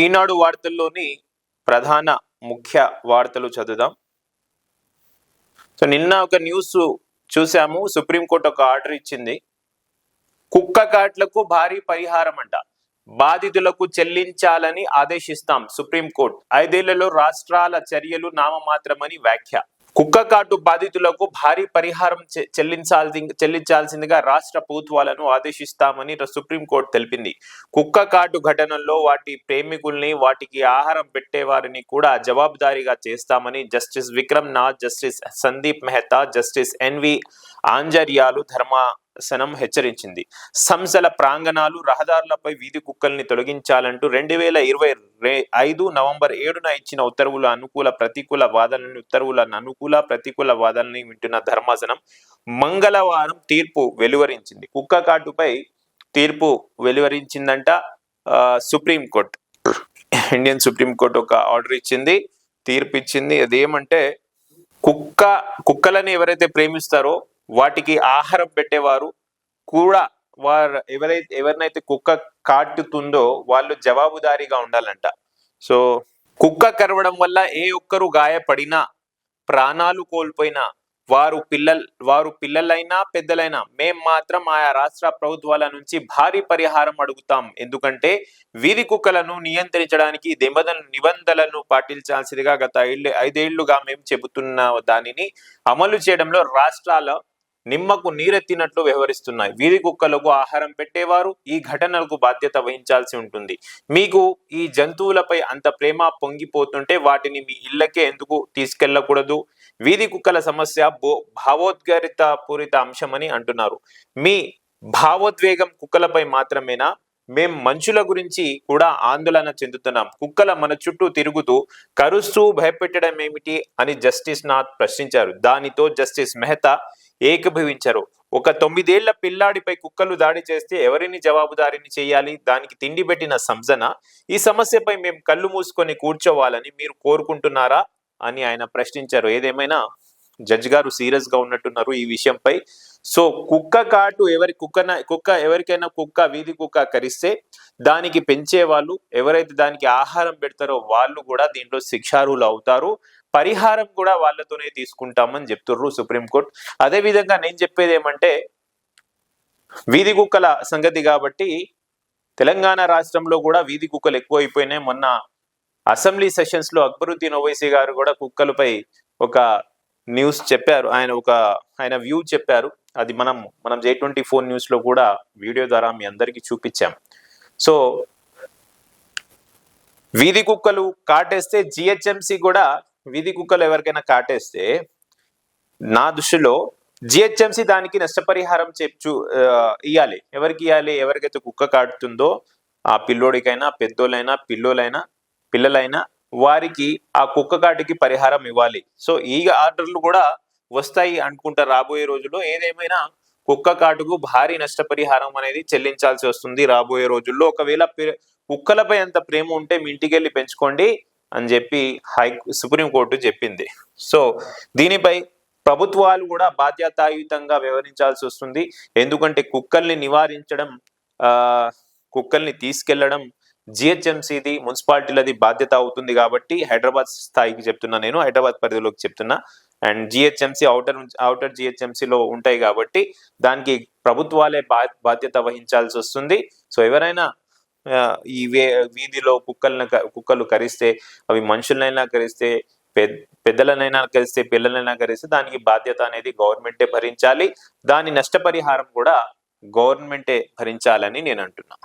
ఈనాడు వార్తల్లోని ప్రధాన ముఖ్య వార్తలు చదువుదాం. నిన్న ఒక న్యూస్ చూసాము. సుప్రీంకోర్టు ఒక ఆర్డర్ ఇచ్చింది. కుక్క కాట్లకు భారీ పరిహారం అంట, బాధితులకు చెల్లించాలని ఆదేశిస్తాం సుప్రీంకోర్టు. 5 ఏళ్లలో రాష్ట్రాల చర్యలు నామమాత్రమని వ్యాఖ్య. కుక్క కాటు బాధితులకు భారీ పరిహారం చెల్లించాల్సిందిగా రాష్ట్ర ప్రభుత్వాలను ఆదేశిస్తామని సుప్రీంకోర్టు తెలిపింది. కుక్క కాటు ఘటనల్లో వాటి ప్రేమికుల్ని, వాటికి ఆహారం పెట్టేవారిని కూడా జవాబుదారీగా చేస్తామని justice Vikram Nath, justice Sandeep Mehta, justice NV ఆంజర్యాలు ధర్మాసనం హెచ్చరించింది. సంస్థల ప్రాంగణాలు, రహదారులపై వీధి కుక్కల్ని తొలగించాలంటూ 2025 నవంబర్ 7న ఇచ్చిన ప్రతికూల వాదనని వింటున్న ధర్మాసనం మంగళవారం తీర్పు వెలువరించింది. కుక్క కాటుపై తీర్పు వెలువరించిందంట సుప్రీంకోర్టు. ఇండియన్ సుప్రీంకోర్టు ఒక ఆర్డర్ ఇచ్చింది, తీర్పు ఇచ్చింది. అదేమంటే, కుక్కలని ఎవరైతే ప్రేమిస్తారో వాటికి ఆహారం పెట్టేవారు కూడా ఎవరినైతే కుక్క కాటుతుందో వాళ్ళు జవాబుదారీగా ఉండాలంట. సో కుక్క కరవడం వల్ల ఏ ఒక్కరు గాయపడినా, ప్రాణాలు కోల్పోయినా, వారు పిల్లలైనా పెద్దలైనా మేం మాత్రం ఆయా రాష్ట్ర ప్రభుత్వాల నుంచి భారీ పరిహారం అడుగుతాం. ఎందుకంటే వీధి కుక్కలను నియంత్రించడానికి నిబంధనలను పాటించాల్సిందిగా గత 5 ఏళ్లుగా మేము చెబుతున్న దానిని అమలు చేయడంలో రాష్ట్రాల నిమ్మకు నీరెత్తినట్లు వ్యవహరిస్తున్నాయి. వీధి కుక్కలకు ఆహారం పెట్టేవారు ఈ ఘటనలకు బాధ్యత వహించాల్సి ఉంటుంది. మీకు ఈ జంతువులపై అంత ప్రేమ పొంగిపోతుంటే వాటిని మీ ఇళ్లకే ఎందుకు తీసుకెళ్లకూడదు? వీధి కుక్కల సమస్య భావోద్వేగ పూరిత అంశమని అంటున్నారు. మీ భావోద్వేగం కుక్కలపై మాత్రమేనా? మేం మనుషుల గురించి కూడా ఆందోళన చెందుతున్నాం. కుక్కల మన చుట్టూ తిరుగుతూ కరుస్తూ భయపెట్టడం ఏమిటి అని జస్టిస్ నాథ్ ప్రశ్నించారు. దానితో జస్టిస్ మెహతా ఏకీభవించారు. ఒక 9 ఏళ్ల పిల్లాడిపై కుక్కలు దాడి చేస్తే ఎవరిని జవాబుదారిని చేయాలి? దానికి తిండి పెట్టిన సంజన. ఈ సమస్యపై మేము కళ్ళు మూసుకొని కూర్చోవాలని మీరు కోరుకుంటున్నారా అని ఆయన ప్రశ్నించారు. ఏదేమైనా జడ్జి గారు సీరియస్ గా ఉన్నట్టున్నారు ఈ విషయంపై. సో కుక్క కాటు ఎవరికైనా వీధి కుక్క కరిస్తే దానికి పెంచే వాళ్ళు, ఎవరైతే దానికి ఆహారం పెడతారో వాళ్ళు కూడా దీంట్లో శిక్షార్హులు అవుతారు. పరిహారం కూడా వాళ్ళతోనే తీసుకుంటామని చెప్తుర్రు సుప్రీంకోర్టు. అదే విధంగా నేను చెప్పేది ఏమంటే, వీధి కుక్కల సంగతి కాబట్టి తెలంగాణ రాష్ట్రంలో కూడా వీధి కుక్కలు ఎక్కువ అయిపోయినాయి. మొన్న అసెంబ్లీ సెషన్స్ లో అక్బరుద్దీన్ ఓవైసీ గారు కూడా కుక్కలపై ఒక న్యూస్ చెప్పారు. ఆయన వ్యూ చెప్పారు. అది మనం J24 న్యూస్ లో కూడా వీడియో ద్వారా మీ అందరికీ చూపించాం. సో వీధి కుక్కలు కాటేస్తే జిహెచ్ఎంసి కూడా వీధి కుక్కలు ఎవరికైనా కాటేస్తే నా దృష్టిలో జిహెచ్ఎంసి దానికి నష్టపరిహారం ఇవ్వాలి. ఎవరికి ఇవ్వాలి? ఎవరికైతే కుక్క కాటుతుందో ఆ పిల్లోడికైనా, పెద్దోళ్ళైనా, పిల్లలైనా వారికి ఆ కుక్క కాటికి పరిహారం ఇవ్వాలి. సో ఈ ఆర్డర్లు కూడా వస్తాయి అనుకుంటా రాబోయే రోజుల్లో. ఏదేమైనా కుక్క కాటుకు భారీ నష్టపరిహారం అనేది చెల్లించాల్సి వస్తుంది రాబోయే రోజుల్లో. ఒకవేళ కుక్కలపై అంత ప్రేమ ఉంటే మీ ఇంటికి వెళ్ళి పెంచుకోండి అని చెప్పి సుప్రీంకోర్టు చెప్పింది. సో దీనిపై ప్రభుత్వాలు కూడా బాధ్యతాయుతంగా వ్యవహరించాల్సి వస్తుంది. ఎందుకంటే కుక్కల్ని నివారించడం, కుక్కల్ని తీసుకెళ్లడం జిహెచ్ఎంసీది, మున్సిపాలిటీలది బాధ్యత అవుతుంది. కాబట్టి హైదరాబాద్ స్థాయికి చెప్తున్నా, నేను హైదరాబాద్ పరిధిలోకి చెప్తున్నా. అండ్ జిహెచ్ఎంసీ అవుటర్ జిహెచ్ఎంసీలో ఉంటాయి కాబట్టి దానికి ప్రభుత్వాలే బాధ్యత వహించాల్సి వస్తుంది. సో ఎవరైనా ఈ వీధిలో కుక్కలు కరిస్తే, అవి మనుషులనైనా కరిస్తే, పెద్దలనైనా కరిస్తే, పిల్లలైనా కరిస్తే దానికి బాధ్యత అనేది గవర్నమెంటే భరించాలి. దాని నష్టపరిహారం కూడా గవర్నమెంటే భరించాలని నేను అంటున్నా.